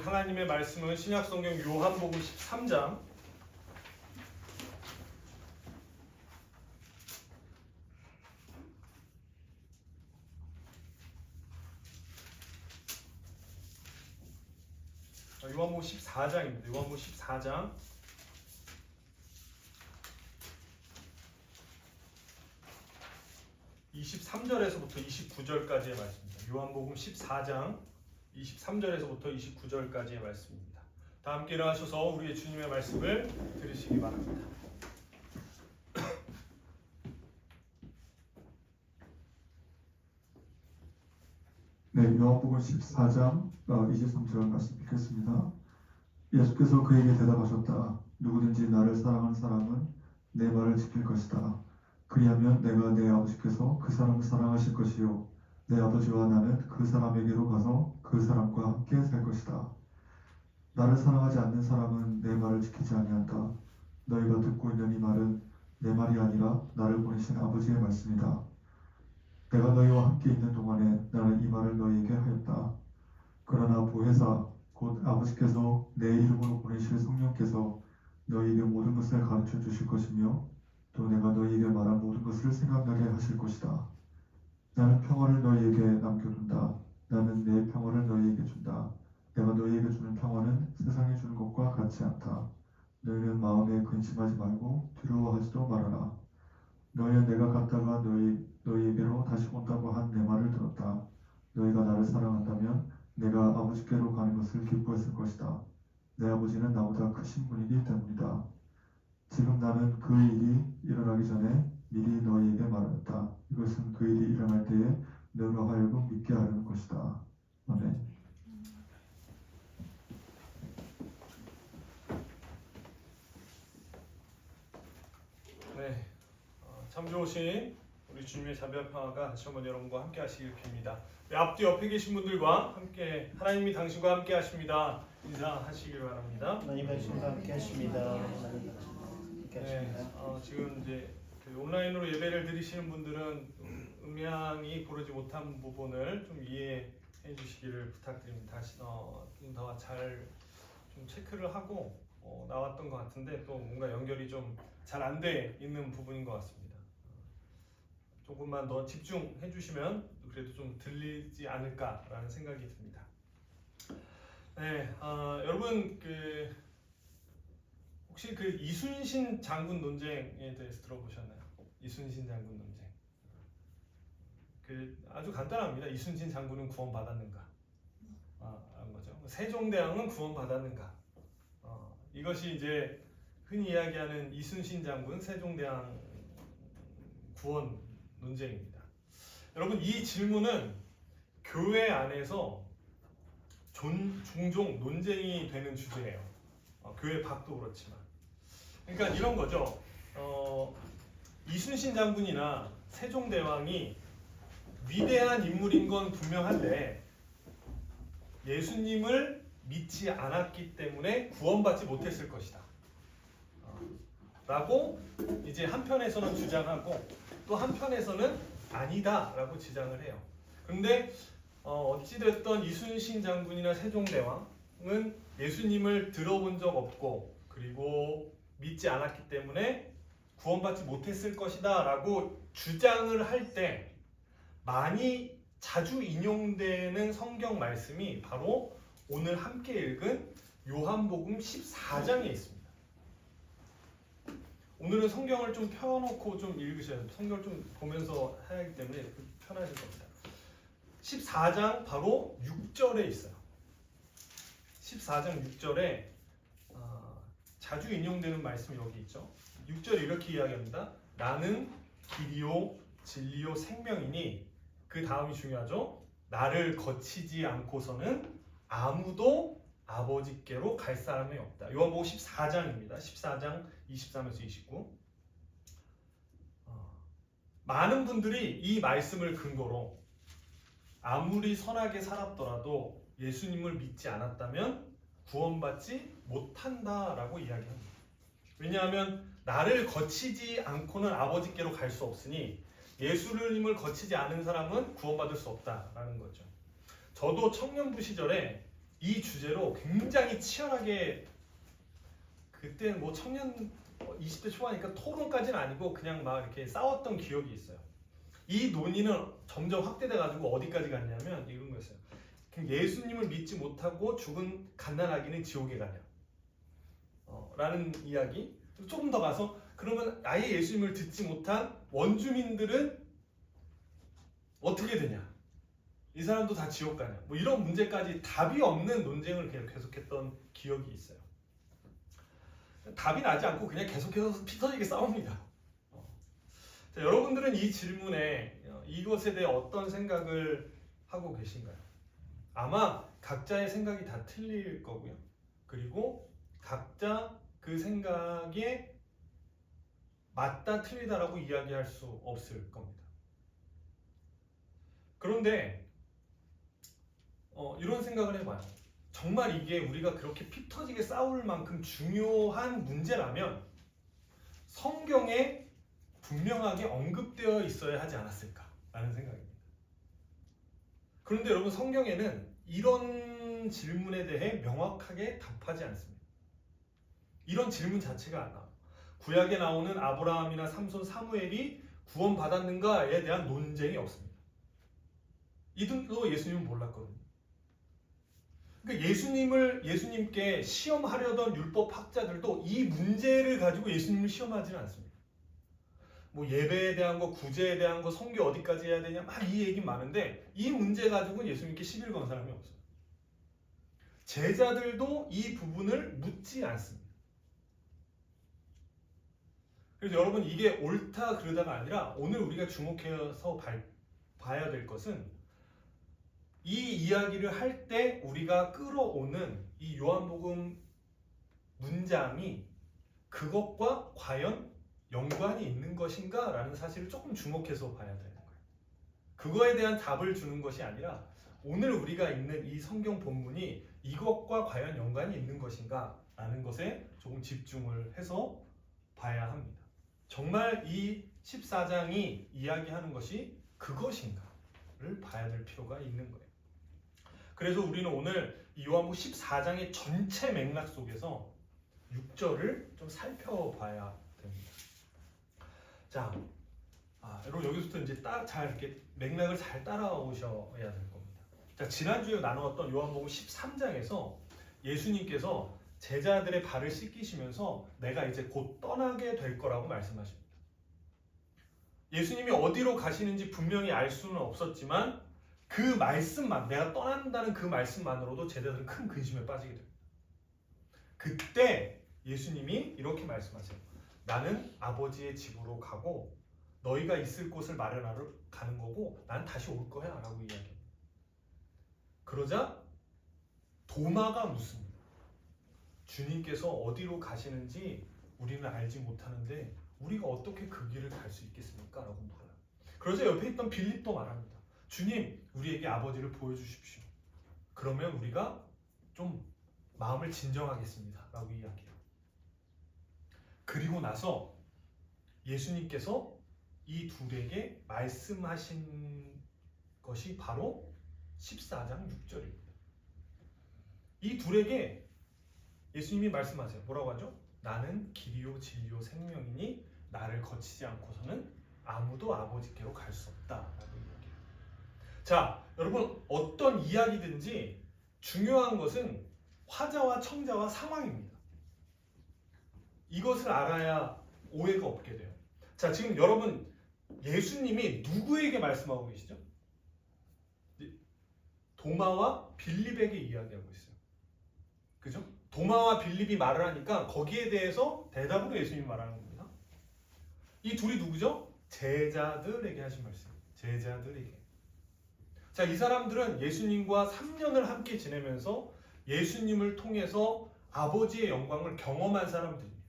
하나님의 말씀은 신약성경 요한복음 13장 요한복음 14장입니다. 요한복음 14장 23절에서부터 29절까지의 말씀입니다. 요한복음 14장 23절에서부터 29절까지의 말씀입니다. 다 함께 일어나셔서 우리의 주님의 말씀을 들으시기 바랍니다. 네, 요한복음 14장 23절 말씀 읽겠습니다. 예수께서 그에게 대답하셨다. 누구든지 나를 사랑하는 사람은 내 말을 지킬 것이다. 그리하면 내가 내 아버지께서 그 사람을 사랑하실 것이요 내 아버지와 나는 그 사람에게로 가서 그 사람과 함께 살 것이다. 나를 사랑하지 않는 사람은 내 말을 지키지 아니한다. 너희가 듣고 있는 이 말은 내 말이 아니라 나를 보내신 아버지의 말씀이다. 내가 너희와 함께 있는 동안에 나는 이 말을 너희에게 하였다. 그러나 보혜사 곧 아버지께서 내 이름으로 보내실 성령께서 너희에게 모든 것을 가르쳐 주실 것이며 또 내가 너희에게 말한 모든 것을 생각나게 하실 것이다. 나는 평화를 너희에게 남겨둔다. 나는 내 평화를 너희에게 준다. 내가 너희에게 주는 평화는 세상이 주는 것과 같지 않다. 너희는 마음에 근심하지 말고 두려워하지도 말아라. 너희는 내가 갔다가 너희에게로 다시 온다고 한 내 말을 들었다. 너희가 나를 사랑한다면 내가 아버지께로 가는 것을 기뻐했을 것이다. 내 아버지는 나보다 크신 분이기 때문이다. 지금 나는 그 일이 일어나기 전에 미리 너희에게 말하였다. 이것은 그 일이 일어날 때에 너희로 하여금 믿게 하려는 것이다. 아멘. 네, 참 좋으신 우리 주님의 자비와 평화가 다시 한번 여러분과 함께 하시길 빕니다. 앞뒤 옆에 계신 분들과 함께 하나님이 당신과 함께 하십니다. 인사하시길 바랍니다. 하나님 당신과 함께 하십니다. 네, 지금 이제 그 온라인으로 예배를 드리시는 분들은 음향이 고르지 못한 부분을 좀 이해해 주시기를 부탁드립니다. 다시 좀 더 잘 좀 체크를 하고 나왔던 것 같은데 또 뭔가 연결이 좀 잘 안 돼 있는 부분인 것 같습니다. 조금만 더 집중해 주시면 그래도 좀 들리지 않을까라는 생각이 듭니다. 네, 여러분 혹시 그 이순신 장군 논쟁에 대해서 들어보셨나요? 이순신 장군 논쟁. 아주 간단합니다. 이순신 장군은 구원받았는가? 라는 거죠. 세종대왕은 구원받았는가? 이것이 이제 흔히 이야기하는 이순신 장군, 세종대왕 구원 논쟁입니다. 여러분 이 질문은 교회 안에서 종종 논쟁이 되는 주제예요. 교회 밖도 그렇지만. 그러니까 이런 거죠. 이순신 장군이나 세종대왕이 위대한 인물인 건 분명한데 예수님을 믿지 않았기 때문에 구원받지 못했을 것이다. 라고 이제 한편에서는 주장하고 또 한편에서는 아니다라고 주장을 해요. 그런데 어찌됐던 이순신 장군이나 세종대왕은 예수님을 들어본 적 없고 그리고 믿지 않았기 때문에 구원받지 못했을 것이다 라고 주장을 할 때 많이 자주 인용되는 성경 말씀이 바로 오늘 함께 읽은 요한복음 14장에 있습니다. 오늘은 성경을 좀 펴놓고 좀 읽으셔야 돼요. 성경을 좀 보면서 해야 하기 때문에 편하실 겁니다. 14장 바로 6절에 있어요. 14장 6절에 자주 인용되는 말씀이 여기 있죠. 6절에 이렇게 이야기합니다. 나는 길이요 진리요 생명이니 그 다음이 중요하죠. 나를 거치지 않고서는 아무도 아버지께로 갈 사람이 없다. 요한복음 14장입니다. 14장 23에서 29. 많은 분들이 이 말씀을 근거로 아무리 선하게 살았더라도 예수님을 믿지 않았다면 구원받지 못한다라고 이야기합니다. 왜냐하면 나를 거치지 않고는 아버지께로 갈 수 없으니 예수님을 거치지 않은 사람은 구원받을 수 없다라는 거죠. 저도 청년부 시절에 이 주제로 굉장히 치열하게 그때는 뭐 청년 20대 초반이니까 토론까지는 아니고 그냥 막 이렇게 싸웠던 기억이 있어요. 이 논의는 점점 확대돼 가지고 어디까지 갔냐면 이런 거였어요. 예수님을 믿지 못하고 죽은 갓난아기는 지옥에 가냐 라는 이야기. 조금 더 가서 그러면 아예 예수님을 듣지 못한 원주민들은 어떻게 되냐, 이 사람도 다 지옥 가냐, 뭐 이런 문제까지 답이 없는 논쟁을 계속했던 기억이 있어요. 답이 나지 않고 그냥 계속해서 피 터지게 싸웁니다. 자, 여러분들은 이 질문에 이것에 대해 어떤 생각을 하고 계신가요? 아마 각자의 생각이 다 틀릴 거고요. 그리고 각자 그 생각에 맞다 틀리다라고 이야기할 수 없을 겁니다. 그런데 이런 생각을 해봐요. 정말 이게 우리가 그렇게 피 터지게 싸울 만큼 중요한 문제라면 성경에 분명하게 언급되어 있어야 하지 않았을까라는 생각입니다. 그런데 여러분, 성경에는 이런 질문에 대해 명확하게 답하지 않습니다. 이런 질문 자체가 안 나와요. 구약에 나오는 아브라함이나 삼손, 사무엘이 구원받았는가에 대한 논쟁이 없습니다. 이들도 예수님을 몰랐거든요. 그러니까 예수님께 시험하려던 율법학자들도 이 문제를 가지고 예수님을 시험하지는 않습니다. 뭐 예배에 대한 거, 구제에 대한 거, 성교 어디까지 해야 되냐, 막 이 얘기 많은데 이 문제 가지고 예수님께 시비를 건 사람이 없어요. 제자들도 이 부분을 묻지 않습니다. 그래서 여러분, 이게 옳다 그르다가 아니라 오늘 우리가 주목해서 봐야 될 것은 이 이야기를 할 때 우리가 끌어오는 이 요한복음 문장이 그것과 과연 연관이 있는 것인가 라는 사실을 조금 주목해서 봐야 되는 거예요. 그거에 대한 답을 주는 것이 아니라 오늘 우리가 읽는 이 성경 본문이 이것과 과연 연관이 있는 것인가 라는 것에 조금 집중을 해서 봐야 합니다. 정말 이 14장이 이야기하는 것이 그것인가를 봐야 될 필요가 있는 거예요. 그래서 우리는 오늘 이 요한복음 14장의 전체 맥락 속에서 6절을 좀 살펴봐야 됩니다. 자, 여러분 여기서부터 이제 잘 이렇게 맥락을 잘 따라오셔야 될 겁니다. 자, 지난주에 나누었던 요한복음 13장에서 예수님께서 제자들의 발을 씻기시면서 내가 이제 곧 떠나게 될 거라고 말씀하십니다. 예수님이 어디로 가시는지 분명히 알 수는 없었지만 그 말씀만, 내가 떠난다는 그 말씀만으로도 제자들은 큰 근심에 빠지게 됩니다. 그때 예수님이 이렇게 말씀하세요. 나는 아버지의 집으로 가고 너희가 있을 곳을 마련하러 가는 거고 난 다시 올 거야 라고 이야기합니다. 그러자 도마가 묻습니다. 주님께서 어디로 가시는지 우리는 알지 못하는데 우리가 어떻게 그 길을 갈 수 있겠습니까? 라고 물어요. 그러자 옆에 있던 빌립도 말합니다. 주님, 우리에게 아버지를 보여주십시오. 그러면 우리가 좀 마음을 진정하겠습니다 라고 이야기해요. 그리고 나서 예수님께서 이 둘에게 말씀하신 것이 바로 14장 6절입니다. 이 둘에게 예수님이 말씀하세요. 뭐라고 하죠? 나는 길이요 진리요 생명이니 나를 거치지 않고서는 아무도 아버지께로 갈 수 없다라고 이야기해요. 자, 여러분, 어떤 이야기든지 중요한 것은 화자와 청자와 상황입니다. 이것을 알아야 오해가 없게 돼요. 자, 지금 여러분, 예수님이 누구에게 말씀하고 계시죠? 도마와 빌립에게 이야기하고 있어요. 그죠? 도마와 빌립이 말을 하니까 거기에 대해서 대답으로 예수님이 말하는 겁니다. 이 둘이 누구죠? 제자들에게 하신 말씀이에요. 제자들에게. 자, 이 사람들은 예수님과 3년을 함께 지내면서 예수님을 통해서 아버지의 영광을 경험한 사람들입니다.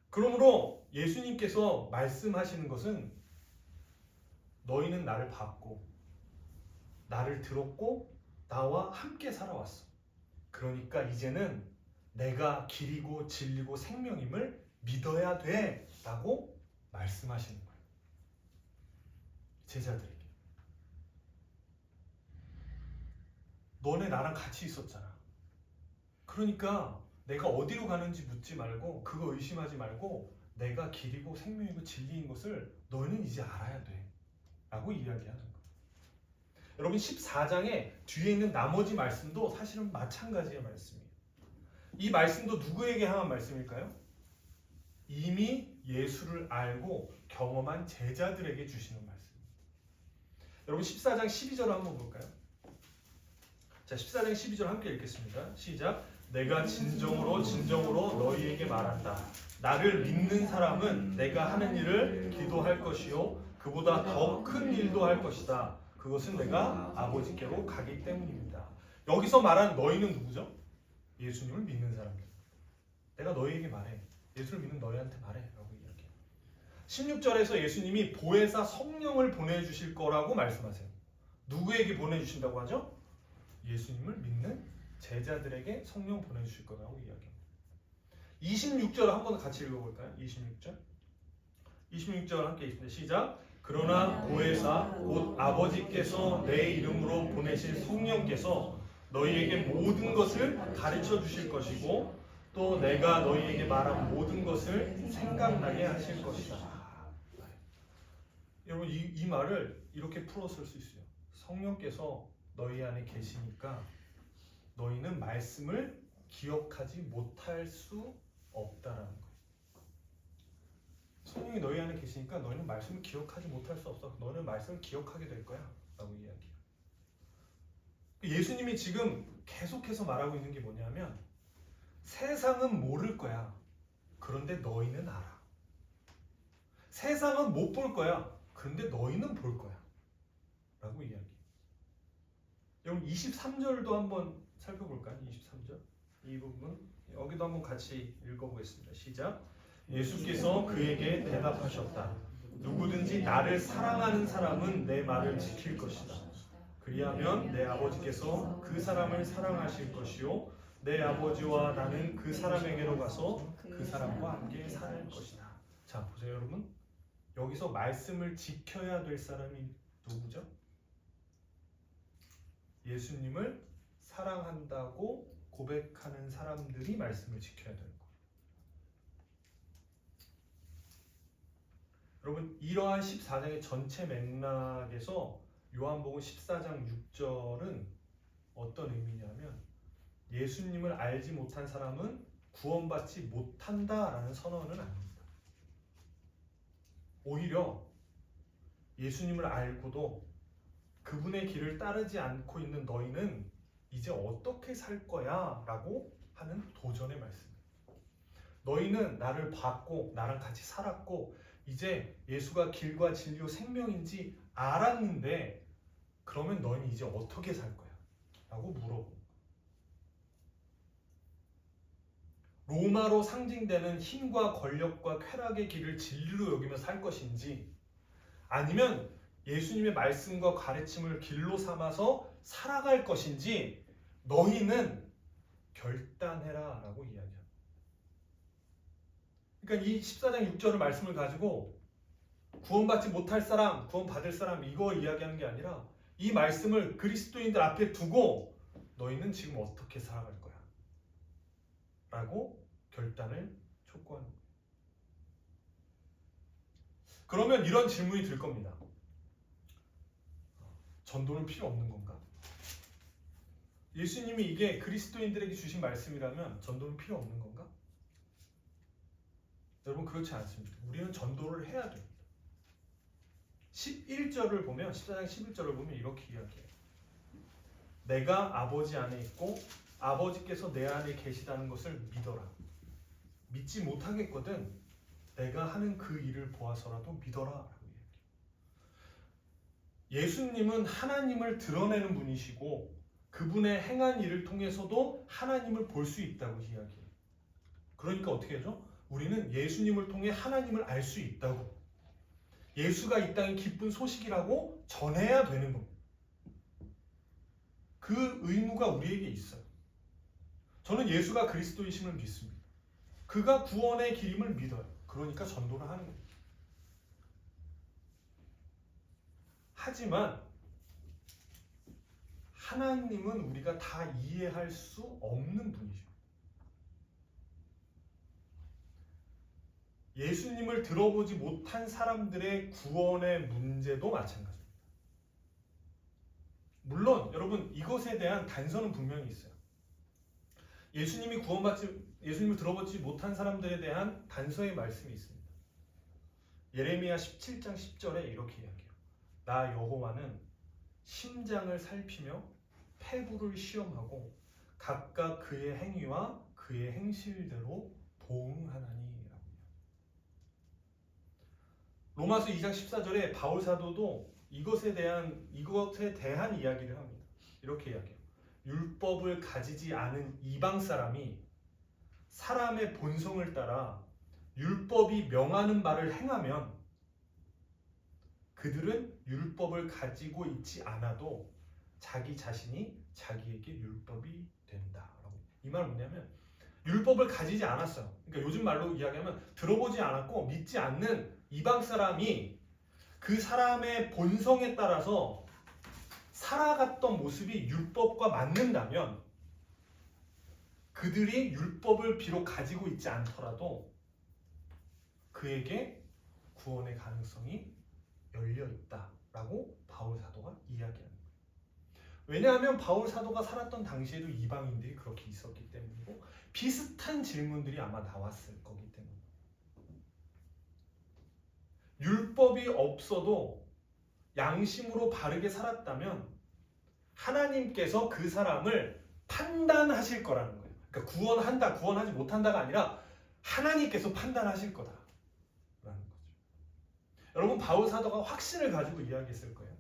그러므로 예수님께서 말씀하시는 것은 너희는 나를 봤고 나를 들었고 나와 함께 살아왔어. 그러니까 이제는 내가 길이고 진리고 생명임을 믿어야 돼 라고 말씀하시는 거예요. 제자들에게. 너네 나랑 같이 있었잖아. 그러니까 내가 어디로 가는지 묻지 말고 그거 의심하지 말고 내가 길이고 생명이고 진리인 것을 너희는 이제 알아야 돼 라고 이야기하는 거예요. 여러분 14장에 뒤에 있는 나머지 말씀도 사실은 마찬가지의 말씀이에요. 이 말씀도 누구에게 향한 말씀일까요? 이미 예수를 알고 경험한 제자들에게 주시는 말씀입니다. 여러분 14장 12절을 한번 볼까요? 자, 14장 12절 함께 읽겠습니다. 시작. 내가 진정으로 너희에게 말한다. 나를 믿는 사람은 내가 하는 일을 기도할 것이요 그보다 더 큰 일도 할 것이다. 그것은 내가 아버지께로 가기 때문입니다. 여기서 말한 너희는 누구죠? 예수님을 믿는 사람들. 내가 너희에게 말해. 예수를 믿는 너희한테 말해 라고 이야기해요. 16절에서 예수님이 보혜사 성령을 보내주실 거라고 말씀하세요. 누구에게 보내주신다고 하죠? 예수님을 믿는 제자들에게 성령 보내주실 거라고 이야기합니다. 26절 한번 같이 읽어볼까요? 26절 함께 읽습니다. 시작. 그러나 보혜사 곧 아버지께서 내 이름으로 보내실 성령께서 너희에게 모든 것을 가르쳐 주실 것이고 또 내가 너희에게 말한 모든 것을 생각나게 하실 것이다. 여러분 이 말을 이렇게 풀어 쓸 수 있어요. 성령께서 너희 안에 계시니까 너희는 말씀을 기억하지 못할 수 없다라는 거예요. 성령이 너희 안에 계시니까 너희는 말씀을 기억하지 못할 수 없어. 너는 말씀을 기억하게 될 거야 라고 이야기해요. 예수님이 지금 계속해서 말하고 있는 게 뭐냐면 세상은 모를 거야. 그런데 너희는 알아. 세상은 못 볼 거야. 그런데 너희는 볼 거야 라고 이야기해요. 여러분 23절도 한번 살펴볼까요? 23절 이 부분 여기도 한번 같이 읽어보겠습니다. 시작. 예수께서 그에게 대답하셨다. 누구든지 나를 사랑하는 사람은 내 말을 지킬 것이다. 그리하면 내 아버지께서 그 사람을 사랑하실 것이요 내 아버지와 나는 그 사람에게로 가서 그 사람과 함께 살 것이다. 자 보세요 여러분. 여기서 말씀을 지켜야 될 사람이 누구죠? 예수님을 사랑한다고 고백하는 사람들이 말씀을 지켜야 되는 거예요. 여러분 이러한 14장의 전체 맥락에서 요한복음 14장 6절은 어떤 의미냐면 예수님을 알지 못한 사람은 구원받지 못한다라는 선언은 아닙니다. 오히려 예수님을 알고도 그분의 길을 따르지 않고 있는 너희는 이제 어떻게 살 거야? 라고 하는 도전의 말씀입니다. 너희는 나를 봤고 나랑 같이 살았고 이제 예수가 길과 진리와 생명인지 알았는데 그러면 너희는 이제 어떻게 살 거야? 라고 물어봅니다. 로마로 상징되는 힘과 권력과 쾌락의 길을 진리로 여기며 살 것인지 아니면 예수님의 말씀과 가르침을 길로 삼아서 살아갈 것인지 너희는 결단해라 라고 이야기합니다. 그러니까 이 14장 6절의 말씀을 가지고 구원받지 못할 사람, 구원받을 사람 이거 이야기하는 게 아니라 이 말씀을 그리스도인들 앞에 두고 너희는 지금 어떻게 살아갈 거야? 라고 결단을 촉구하는 거예요. 그러면 이런 질문이 들 겁니다. 전도는 필요 없는 건가? 예수님이 이게 그리스도인들에게 주신 말씀이라면 전도는 필요 없는 건가? 여러분 그렇지 않습니다. 우리는 전도를 해야 됩니다. 11절을 보면 14장 11절을 보면 이렇게 이야기해요. 내가 아버지 안에 있고 아버지께서 내 안에 계시다는 것을 믿어라. 믿지 못하겠거든 내가 하는 그 일을 보아서라도 믿어라. 예수님은 하나님을 드러내는 분이시고 그분의 행한 일을 통해서도 하나님을 볼 수 있다고 이야기해요. 그러니까 어떻게 하죠? 우리는 예수님을 통해 하나님을 알 수 있다고 예수가 이 땅의 기쁜 소식이라고 전해야 되는 겁니다. 그 의무가 우리에게 있어요. 저는 예수가 그리스도이심을 믿습니다. 그가 구원의 길임을 믿어요. 그러니까 전도를 하는 겁니다. 하나님은 우리가 다 이해할 수 없는 분이죠. 예수님을 들어보지 못한 사람들의 구원의 문제도 마찬가지입니다. 물론 여러분 이것에 대한 단서는 분명히 있어요. 예수님을 들어보지 못한 사람들에 대한 단서의 말씀이 있습니다. 예레미야 17장 10절에 이렇게 이야기해요. 나 여호와는 심장을 살피며 폐부를 시험하고 각각 그의 행위와 그의 행실대로 보응하나니. 로마서 2장 14절에 바울 사도도 이것에 대한 이야기를 합니다. 이렇게 이야기해요. 율법을 가지지 않은 이방 사람이 사람의 본성을 따라 율법이 명하는 바를 행하면 그들은 율법을 가지고 있지 않아도 자기 자신이 자기에게 율법이 된다라고. 이 말은 뭐냐면 율법을 가지지 않았어요. 그러니까 요즘 말로 이야기하면 들어보지 않았고 믿지 않는 이방 사람이 그 사람의 본성에 따라서 살아갔던 모습이 율법과 맞는다면 그들이 율법을 비록 가지고 있지 않더라도 그에게 구원의 가능성이 열려 있다라고 바울 사도가 이야기합니다. 왜냐하면 바울 사도가 살았던 당시에도 이방인들이 그렇게 있었기 때문이고 비슷한 질문들이 아마 나왔을 거기 때문입니다. 율법이 없어도 양심으로 바르게 살았다면 하나님께서 그 사람을 판단하실 거라는 거예요. 그러니까 구원한다, 구원하지 못한다가 아니라 하나님께서 판단하실 거다라는 거죠. 여러분 바울 사도가 확신을 가지고 이야기했을 거예요?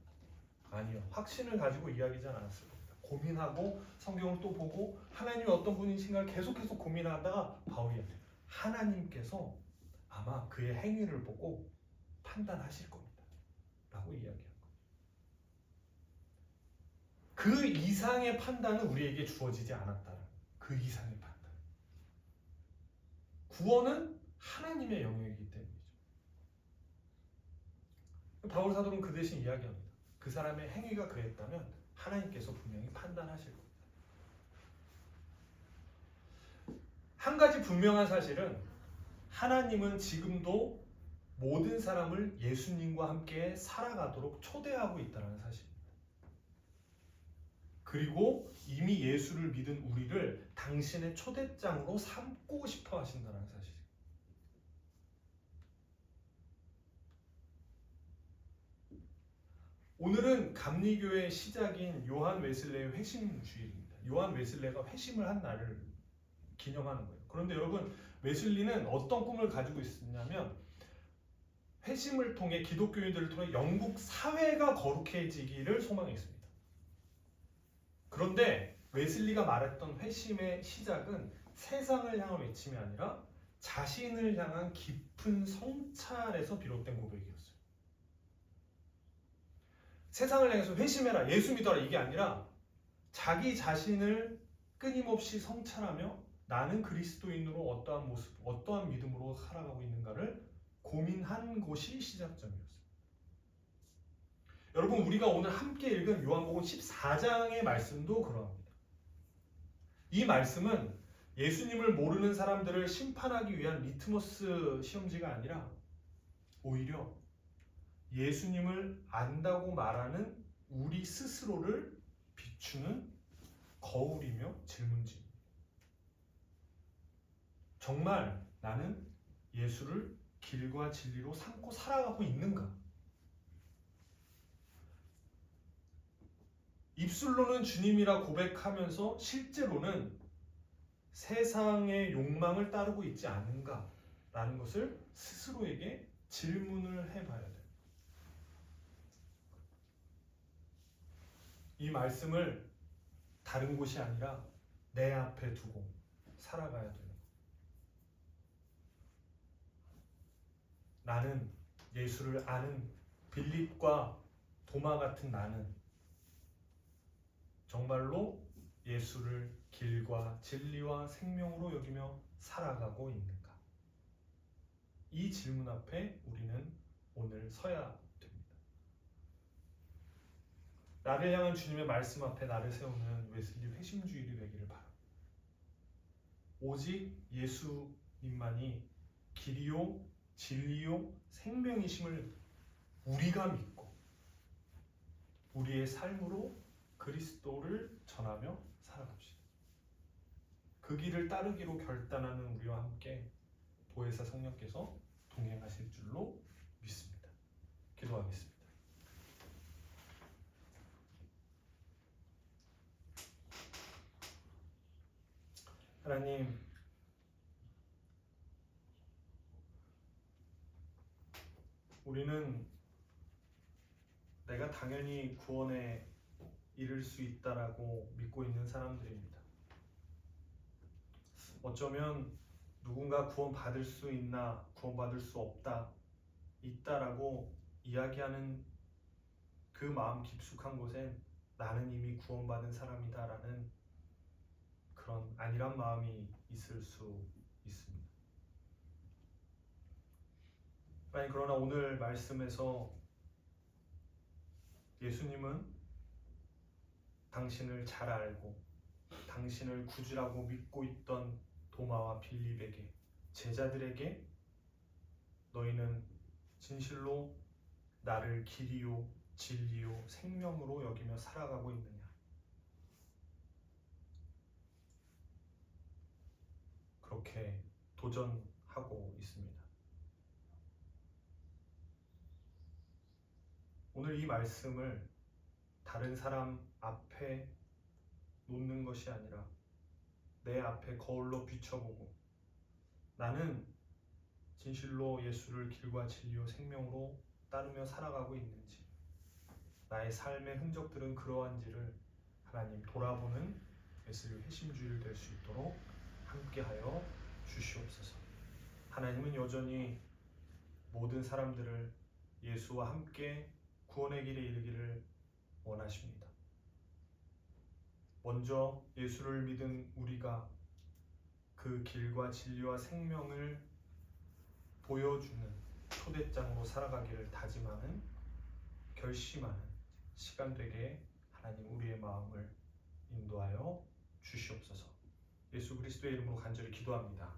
아니요. 확신을 가지고 이야기하지 않았을 겁니다. 고민하고 성경을 또 보고 하나님이 어떤 분이신가를 계속해서 고민하다가 바울이 하나님께서 아마 그의 행위를 보고 판단하실 겁니다. 라고 이야기한 거예요. 그 이상의 판단은 우리에게 주어지지 않았다는 그 이상의 판단. 구원은 하나님의 영역이기 때문이죠. 바울 사도는 그 대신 이야기합니다. 그 사람의 행위가 그랬다면 하나님께서 분명히 판단하실 겁니다. 한 가지 분명한 사실은 하나님은 지금도 모든 사람을 예수님과 함께 살아가도록 초대하고 있다는 사실입니다. 그리고 이미 예수를 믿은 우리를 당신의 초대장으로 삼고 싶어 하신다는 사실입니다. 오늘은 감리교의 시작인 요한 웨슬레의 회심 주일입니다. 요한 웨슬레가 회심을 한 날을 기념하는 거예요. 그런데 여러분 웨슬리는 어떤 꿈을 가지고 있었냐면 회심을 통해 기독교인들을 통해 영국 사회가 거룩해지기를 소망했습니다. 그런데 웨슬리가 말했던 회심의 시작은 세상을 향한 외침이 아니라 자신을 향한 깊은 성찰에서 비롯된 고백이었어요. 세상을 향해서 회심해라, 예수 믿어라 이게 아니라 자기 자신을 끊임없이 성찰하며 나는 그리스도인으로 어떠한 모습, 어떠한 믿음으로 살아가고 있는가를 고민한 곳이 시작점이었어요. 여러분 우리가 오늘 함께 읽은 요한복음 14장의 말씀도 그러합니다. 이 말씀은 예수님을 모르는 사람들을 심판하기 위한 리트머스 시험지가 아니라 오히려 예수님을 안다고 말하는 우리 스스로를 비추는 거울이며 질문지입니다. 정말 나는 예수를 길과 진리로 삼고 살아가고 있는가? 입술로는 주님이라 고백하면서 실제로는 세상의 욕망을 따르고 있지 않은가? 라는 것을 스스로에게 질문을 해봐야 돼요. 이 말씀을 다른 곳이 아니라 내 앞에 두고 살아가야 돼요. 나는 예수를 아는 빌립과 도마 같은 나는 정말로 예수를 길과 진리와 생명으로 여기며 살아가고 있는가? 이 질문 앞에 우리는 오늘 서야 됩니다. 나를 향한 주님의 말씀 앞에 나를 세우는 웨슬리 회심주일이 되기를 바랍니다. 오직 예수님만이 길이요 진리요 생명이심을 우리가 믿고 우리의 삶으로 그리스도를 전하며 살아갑시다. 그 길을 따르기로 결단하는 우리와 함께 보혜사 성령께서 동행하실 줄로 믿습니다. 기도하겠습니다. 하나님, 우리는 내가 당연히 구원에 이를 수 있다라고 믿고 있는 사람들입니다. 어쩌면 누군가 구원받을 수 있나 구원받을 수 없다 있다라고 이야기하는 그 마음 깊숙한 곳엔 나는 이미 구원받은 사람이다라는 그런 안일한 마음이 있을 수 있습니다. 아니, 그러나 오늘 말씀에서 예수님은 당신을 잘 알고 당신을 구주라고 믿고 있던 도마와 빌립에게, 제자들에게 너희는 진실로 나를 길이요 진리요 생명으로 여기며 살아가고 있느냐, 그렇게 도전하고 있습니다. 오늘 이 말씀을 다른 사람 앞에 놓는 것이 아니라 내 앞에 거울로 비춰보고 나는 진실로 예수를 길과 진리요 생명으로 따르며 살아가고 있는지, 나의 삶의 흔적들은 그러한지를 하나님 돌아보는 웨슬리 회심주일 될 수 있도록 함께하여 주시옵소서. 하나님은 여전히 모든 사람들을 예수와 함께 구원의 길에 이르기를 원하십니다. 먼저 예수를 믿은 우리가 그 길과 진리와 생명을 보여주는 초대장으로 살아가기를 다짐하는, 결심하는 시간 되게 하나님 우리의 마음을 인도하여 주시옵소서. 예수 그리스도의 이름으로 간절히 기도합니다.